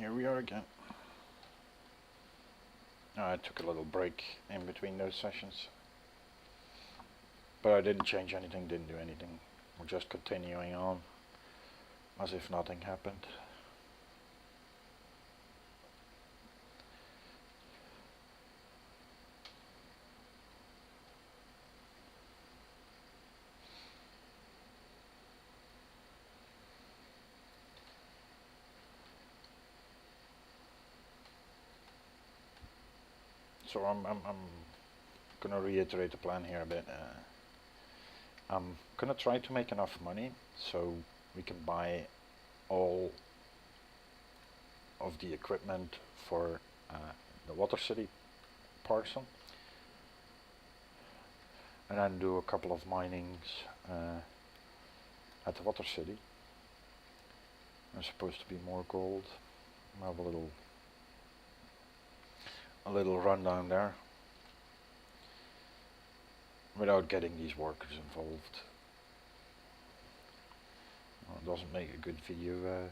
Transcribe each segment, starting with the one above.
Here we are again. I took a little break in between those sessions. But I didn't change anything, didn't do anything. We're just continuing on as if nothing happened. So I'm gonna reiterate the plan here a bit. I'm gonna try to make enough money so we can buy all of the equipment for the Water City parcel, and then do a couple of minings at the Water City. There's supposed to be more gold. I'll have a little run down there without getting these workers involved. Well, it doesn't make a good video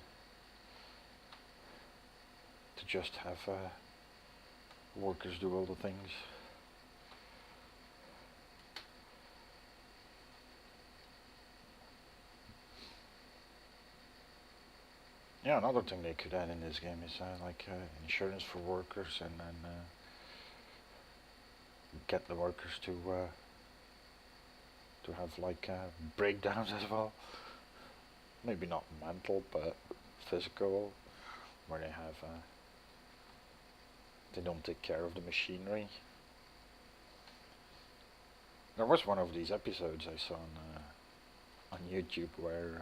to just have workers do all the things. Yeah, another thing they could add in this game is like insurance for workers, and then get the workers to have like breakdowns as well. Maybe not mental, but physical, where they have they don't take care of the machinery. There was one of these episodes I saw on YouTube where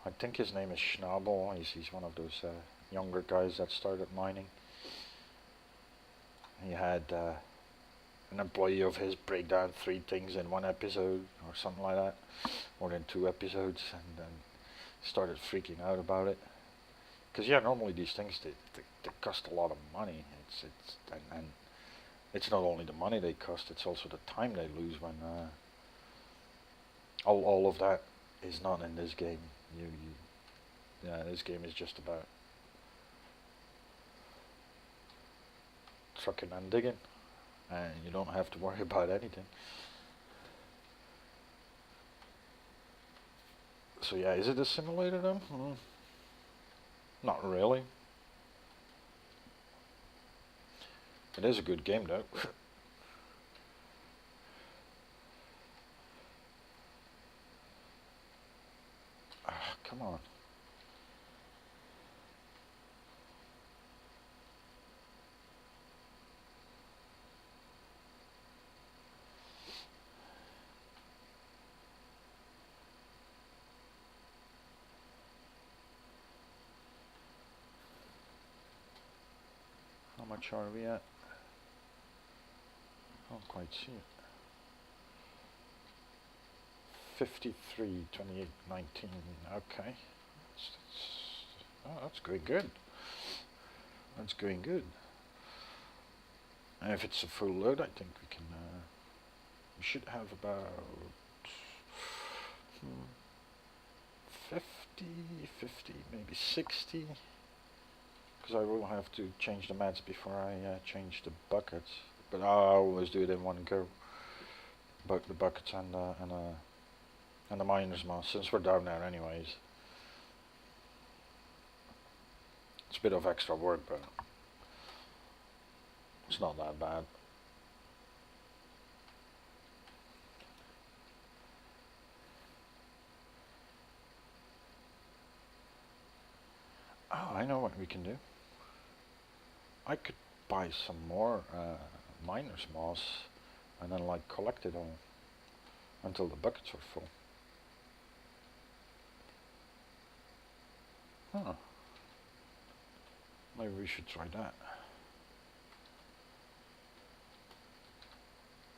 I think his name is Schnabel. He's one of those younger guys that started mining. He had an employee of his break down 3 things in one episode or something like that, or in 2 episodes, and then started freaking out about it. Because yeah, normally these things they cost a lot of money. And it's not only the money they cost; it's also the time they lose when all of that is not in this game. Yeah, this game is just about trucking and digging, and you don't have to worry about anything. So yeah, is it a simulator then? Not really. It is a good game though. Come on. How much are we at? I don't quite see it. 53, 28, 19. Okay. That's going good. That's going good. And if it's a full load, I think we can. We should have about 50, maybe 60. Because I will have to change the mats before I change the buckets. But I always do it in one go. But the buckets and the miner's mask, since we're down there anyways. It's a bit of extra work, but it's not that bad. Oh, I know what we can do. I could buy some more miner's moss and then like collect it all until the buckets are full. Huh. Maybe we should try that.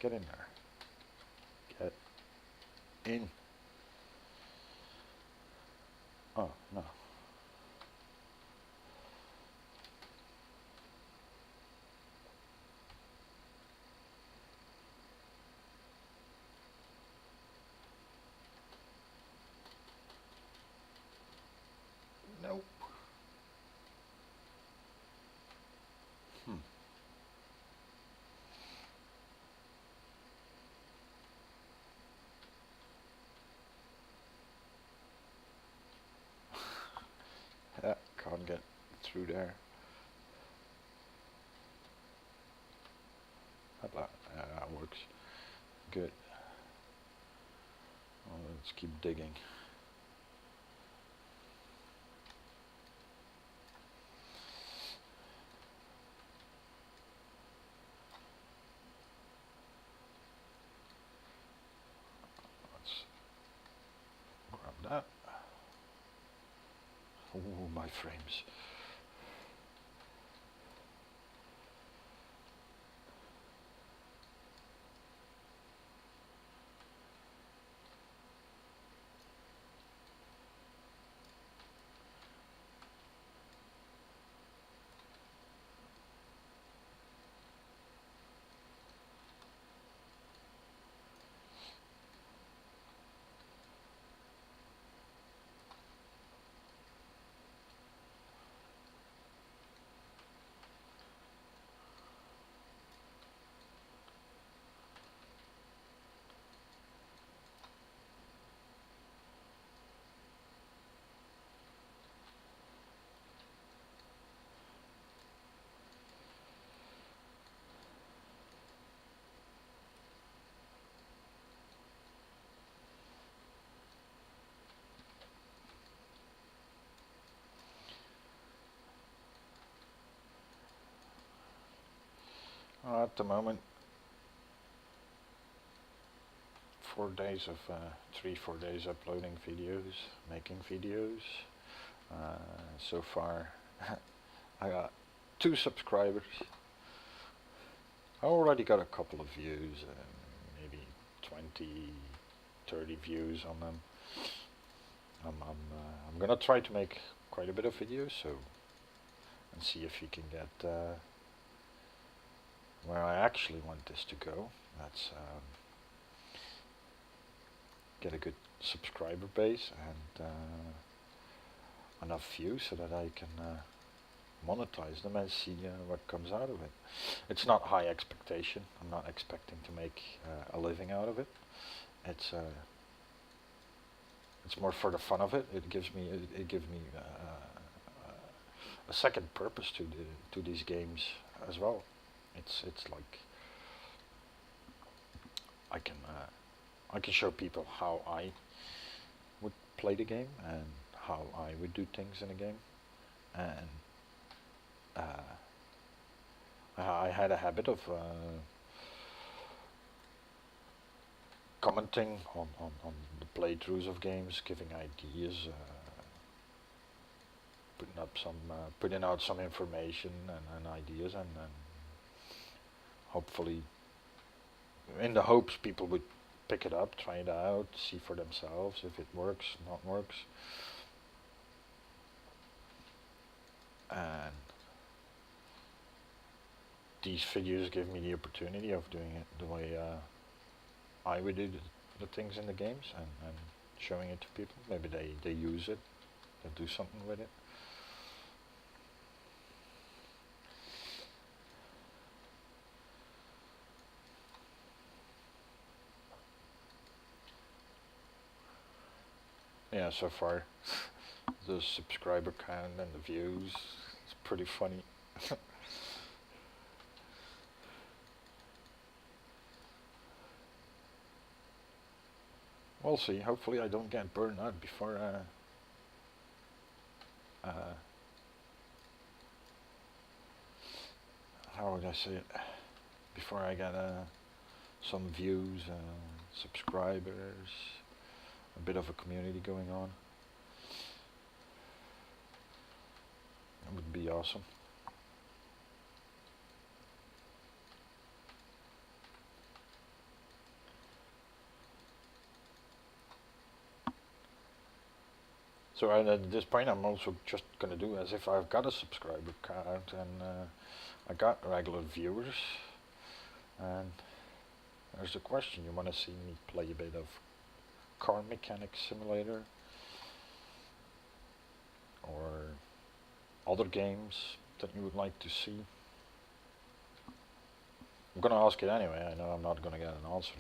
Get in there. Get in. Oh, no. Nope. through there. That works. Good. Well, let's keep digging. Let's grab that. Oh, my frames. At the moment, 4 days of 3-4 days uploading videos, making videos. So far, I got 2 subscribers. I already got a couple of views, maybe 20, 30 views on them. I'm gonna try to make quite a bit of videos, and see if we can get where I actually want this to go. That's get a good subscriber base and enough views so that I can monetize them and see what comes out of it. It's not high expectation. I'm not expecting to make a living out of it. It's more for the fun of it. It gives me a second purpose to these games as well. It's like I can show people how I would play the game and how I would do things in a game, and I had a habit of commenting on the playthroughs of games, giving ideas, putting out some information and ideas, and hopefully, in the hopes people would pick it up, try it out, see for themselves if it works, not works. And these videos give me the opportunity of doing it the way I would do the things in the games, and showing it to people. Maybe they use it, they do something with it. Yeah, so far the subscriber count and the views, it's pretty funny. We'll see. Hopefully I don't get burned out before how would I say it? Before I get some views, subscribers, a bit of a community going on. It would be awesome. So at this point I'm also just going to do as if I've got a subscriber count and I got regular viewers, and there's a question: you want to see me play a bit of Car Mechanics Simulator or other games that you would like to see? I'm gonna ask it anyway. I know I'm not gonna get an answer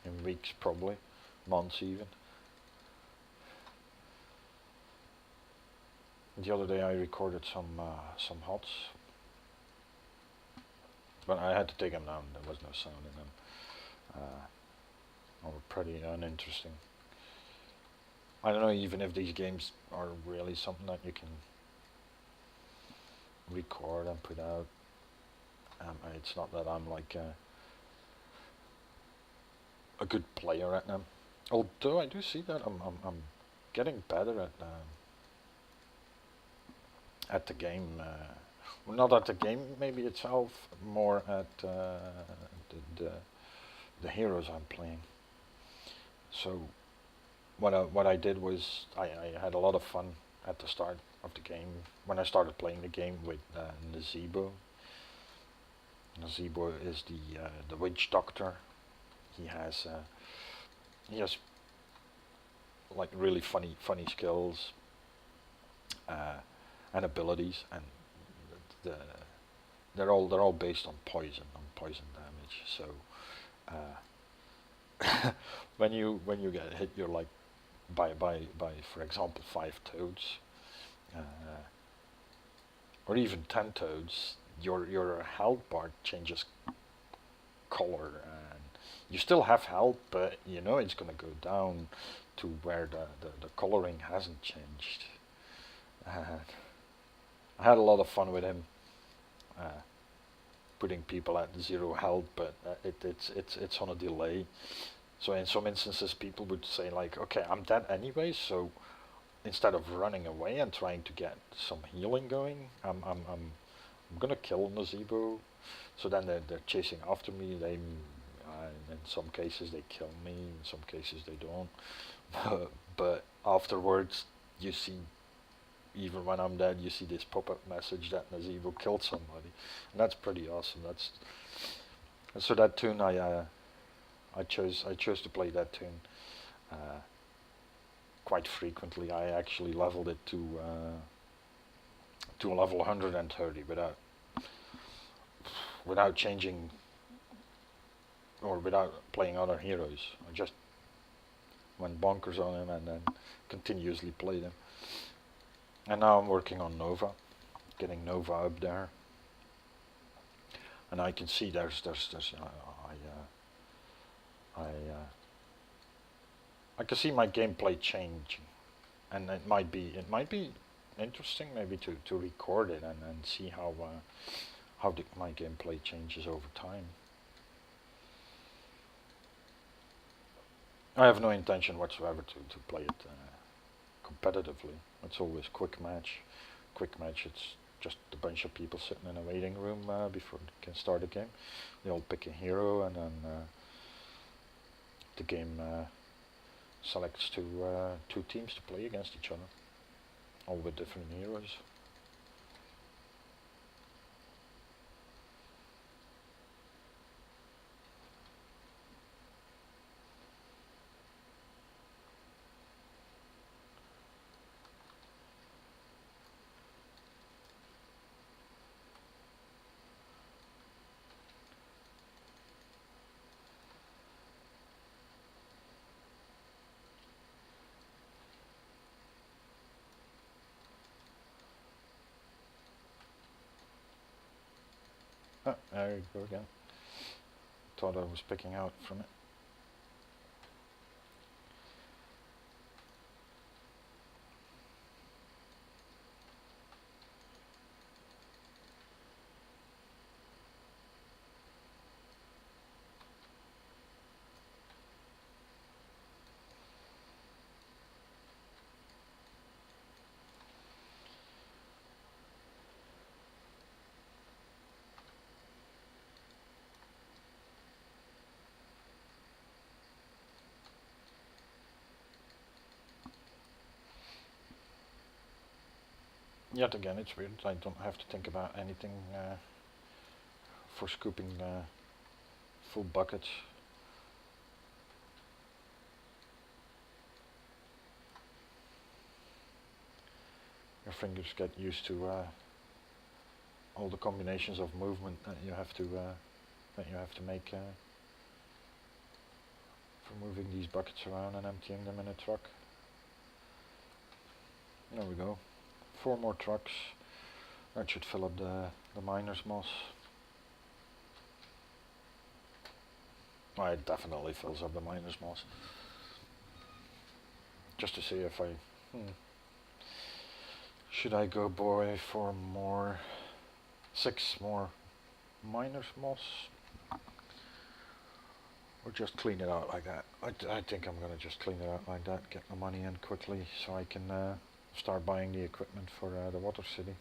in weeks, probably months even. The other day I recorded some HOTS, but I had to take them down. There was no sound in them. They were pretty uninteresting. I don't know even if these games are really something that you can record and put out. It's not that I'm like a good player at them. Although I do see that I'm getting better at the game. Well, not at the game maybe itself, more at the the heroes I'm playing. So what I did was I had a lot of fun at the start of the game when I started playing the game with Nazeebo. Nazeebo is the witch doctor. He has he has like really funny skills and abilities, and the they're all based on poison damage. So when you get hit, you're like by for example 5 toads, uh, or even 10 toads. Your health bar changes color, and you still have health, but you know it's gonna go down to where the coloring hasn't changed. And I had a lot of fun with him, uh, putting people at 0 health, but it's on a delay. So in some instances, people would say like, "Okay, I'm dead anyway." So instead of running away and trying to get some healing going, I'm gonna kill Nazeebo. So then they're chasing after me. In some cases they kill me. In some cases they don't. But afterwards, you see, even when I'm dead, you see this pop-up message that Nazeebo killed somebody, and that's pretty awesome. So that tune I chose to play that tune quite frequently. I actually leveled it to a level 130 without changing or without playing other heroes. I just went bonkers on him and then continuously played him. And now I'm working on Nova, getting Nova up there, and I can see I can see my gameplay changing, and it might be interesting maybe to record it and see how my gameplay changes over time. I have no intention whatsoever to play it competitively. It's always quick match. Quick match, it's just a bunch of people sitting in a waiting room before they can start a game. They all pick a hero, and then the game selects two teams to play against each other, all with different heroes. Ah, there you go again. Thought I was picking out from it. Yet again, it's weird. I don't have to think about anything for scooping full buckets. Your fingers get used to all the combinations of movement that you have to make for moving these buckets around and emptying them in a truck. There we go. 4 more trucks. That should fill up the miner's moss. Well, it definitely fills up the miner's moss. Just to see if I... Should I go boy for more... 6 more miner's moss? Or just clean it out like that? I think I'm gonna just clean it out like that, get the money in quickly so I can start buying the equipment for the Water City.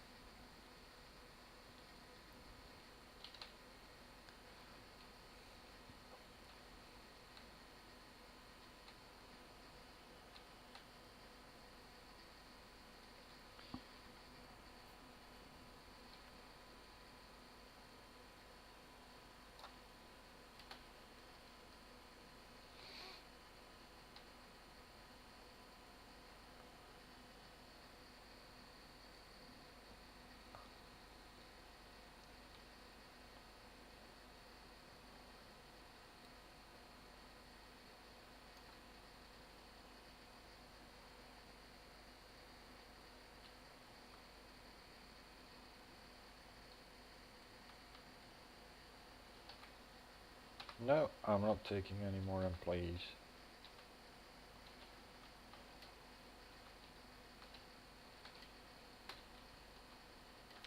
No, I'm not taking any more employees.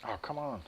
Oh, come on.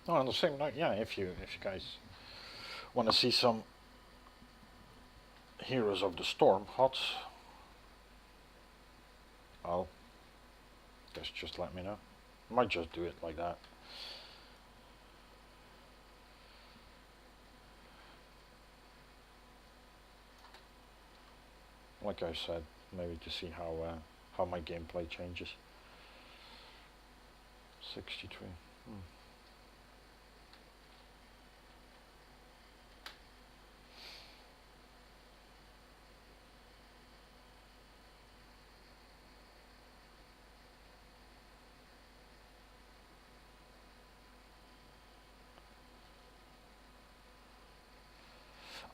Oh, on the same note, yeah, if you guys want to see some Heroes of the Storm HOTS, I'll just let me know. Might just do it like that. Like I said, maybe to see how my gameplay changes. 63.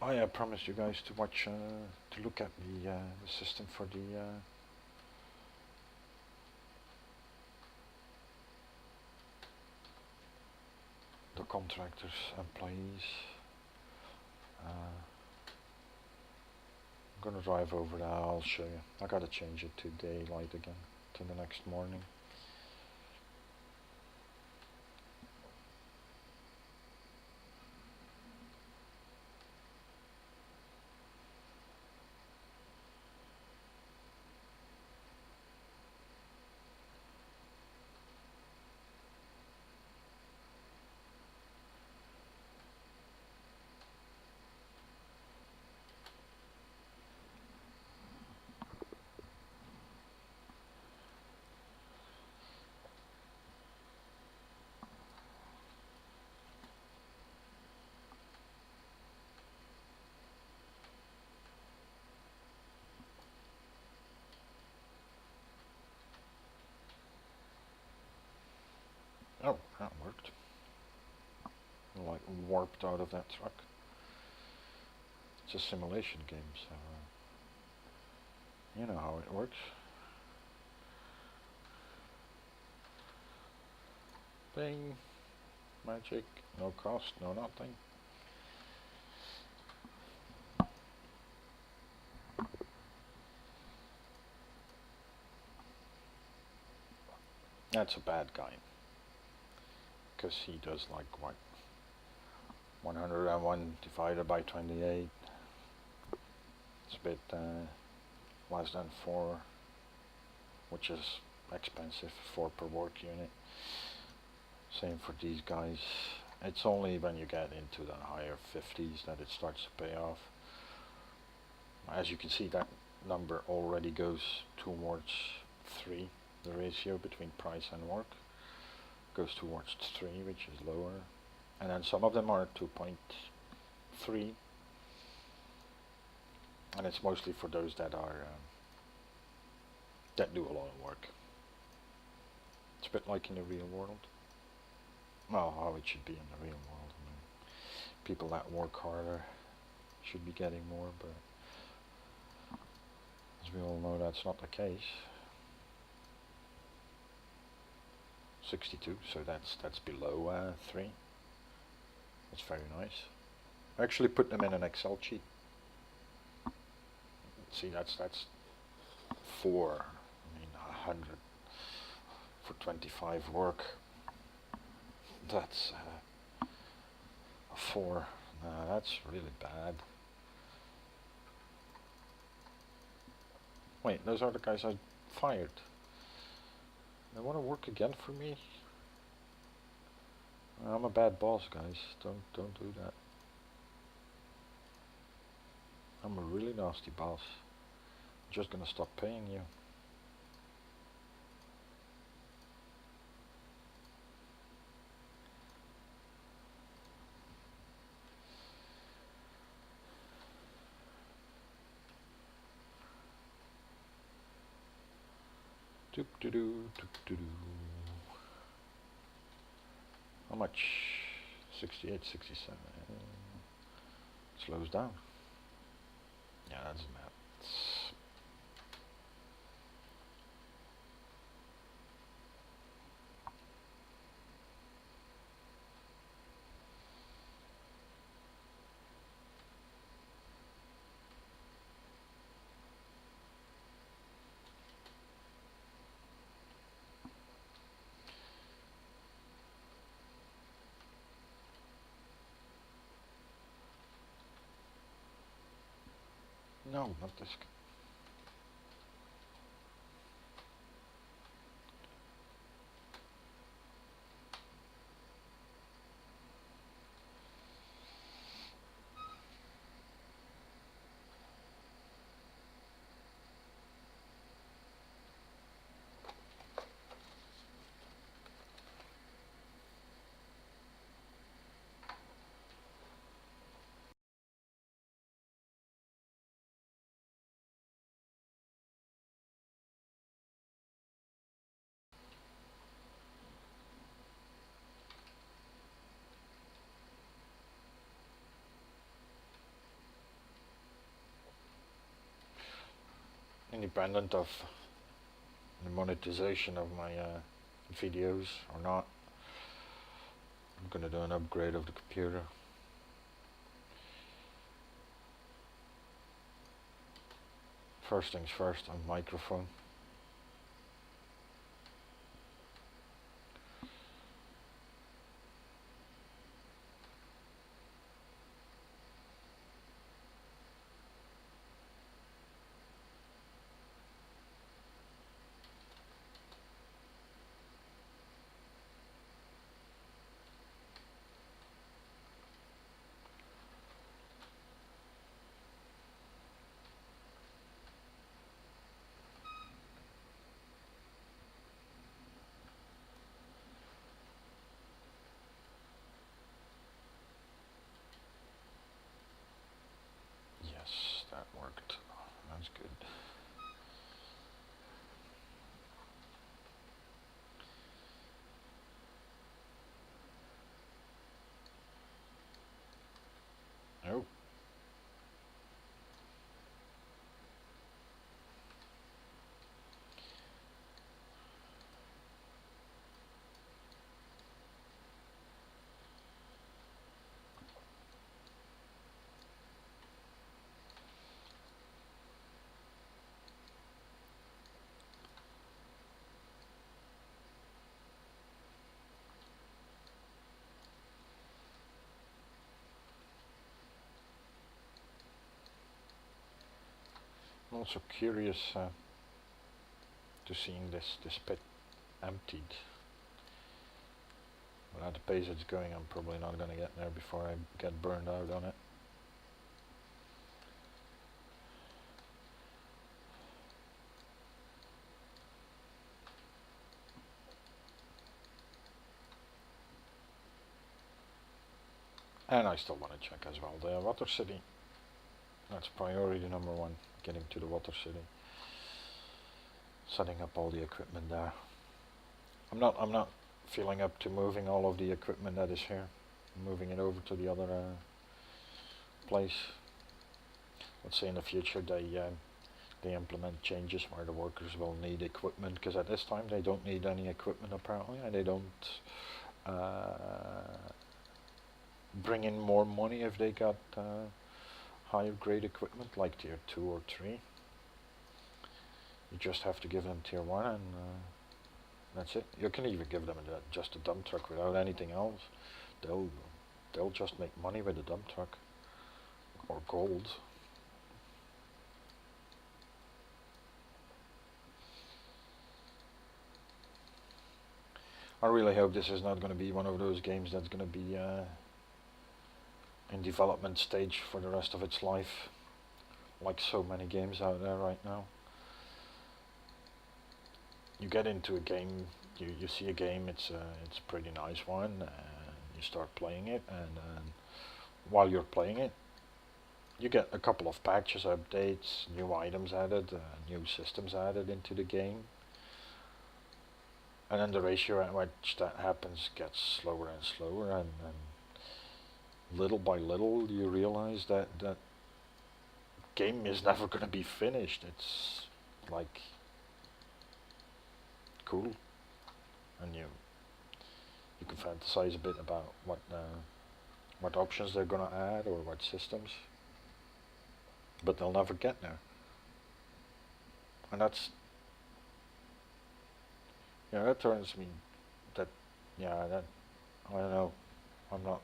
Oh yeah, I promised you guys to watch, to look at the system for the contractors, employees. I'm gonna drive over there, I'll show you. I gotta change it to daylight again, to the next morning. Oh, that worked. Like warped out of that truck. It's a simulation game, so you know how it works. Bing, magic, no cost, no nothing. That's a bad guy, because he does like what? 101 divided by 28. It's a bit less than 4, which is expensive, 4 per work unit. Same for these guys. It's only when you get into the higher 50s that it starts to pay off. As you can see, that number already goes towards 3. The ratio between price and work goes towards 3, which is lower. And then some of them are 2.3. And it's mostly for those that are that do a lot of work. It's a bit like in the real world. Well, how it should be in the real world. I mean, people that work harder should be getting more, but as we all know, that's not the case. 62, so that's below 3. That's very nice. I actually put them in an Excel sheet. See, that's 4. I mean, 100 for 25 work. That's a 4. Nah, that's really bad. Wait, those are the guys I fired. They want to work again for me? I'm a bad boss, guys. Don't do that. I'm a really nasty boss. I'm just gonna stop paying you. Doop doo doo doop doo doo. How much? 68, 67. Slows down. Yeah, that's maths. No, not this. Independent of the monetization of my videos or not, I'm gonna do an upgrade of the computer. First things first, a microphone. Yes, that worked. That's good. Oh. I'm also curious to seeing this pit emptied. But at the pace it's going, I'm probably not going to get there before I get burned out on it. And I still want to check as well the Water City. That's priority number one, getting to the Water City. Setting up all the equipment there. I'm not feeling up to moving all of the equipment that is here. Moving it over to the other place. Let's say in the future they implement changes where the workers will need equipment, because at this time they don't need any equipment apparently, and they don't bring in more money if they got higher grade equipment like tier 2 or 3. You just have to give them tier 1 and that's it. You can even give them just a dump truck without anything else. They'll just make money with a dump truck or gold. I really hope this is not going to be one of those games that's going to be in development stage for the rest of its life, like so many games out there right now. You get into a game, you see a game, it's a pretty nice one, and you start playing it, and while you're playing it, you get a couple of patches, updates, new items added, new systems added into the game, and then the ratio at which that happens gets slower and slower, and little by little you realize that that game is never going to be finished. It's like cool, and you can fantasize a bit about what options they're going to add or what systems, but they'll never get there. And that's, yeah, that turns me, that, yeah, that, I don't know, I'm not,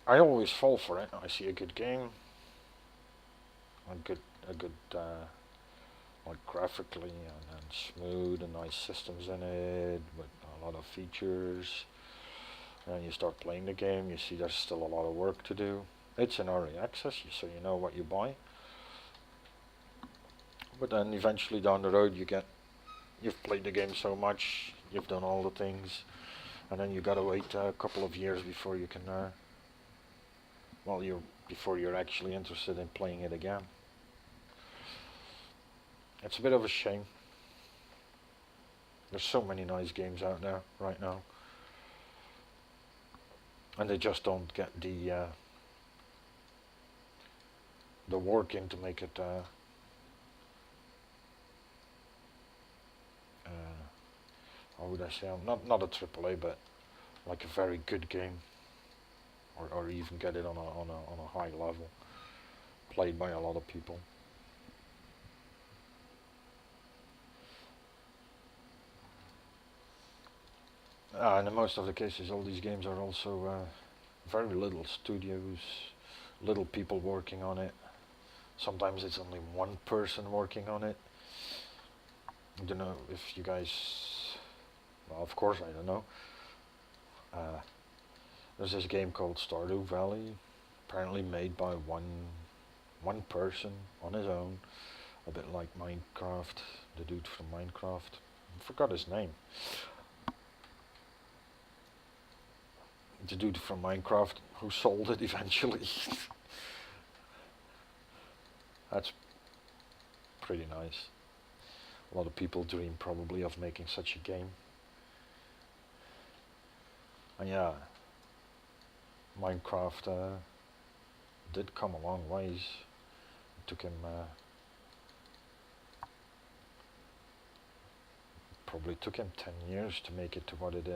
I always fall for it. I see a good game, a good like graphically and smooth and nice systems in it with a lot of features, and you start playing the game, you see there's still a lot of work to do. It's in early access, so you know what you buy, but then eventually down the road you've played the game so much, you've done all the things, and then you gotta wait a couple of years before you can before you're actually interested in playing it again. It's a bit of a shame. There's so many nice games out there right now, and they just don't get the work in to make it how would I say, not a triple A, but like a very good game, or even get it on a high level, played by a lot of people. And in most of the cases, all these games are also very little studios, little people working on it. Sometimes it's only one person working on it. I don't know if you guys, well, of course I don't know. There's this game called Stardew Valley, apparently made by one person on his own, a bit like Minecraft, the dude from Minecraft. I forgot his name. The dude from Minecraft who sold it eventually. That's pretty nice. A lot of people dream probably of making such a game. And yeah, Minecraft did come a long ways. It took him probably took him 10 years to make it to what it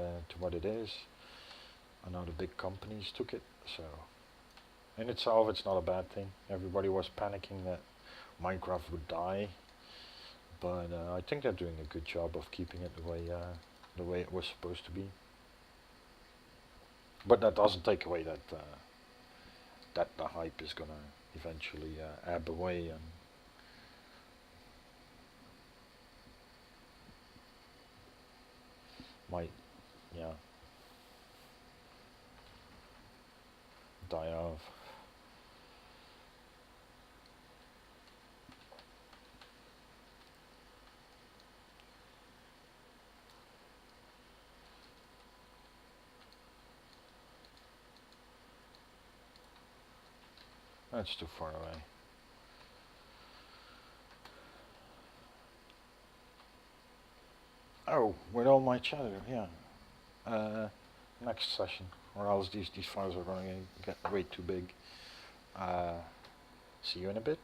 is. And now the big companies took it, so in itself it's not a bad thing. Everybody was panicking that Minecraft would die, but I think they're doing a good job of keeping it the way it was supposed to be. But that doesn't take away that that the hype is gonna eventually ebb away and might, yeah, die off. That's too far away. Oh, with all my chatter, yeah. Next session, or else these files are going to get way too big. See you in a bit.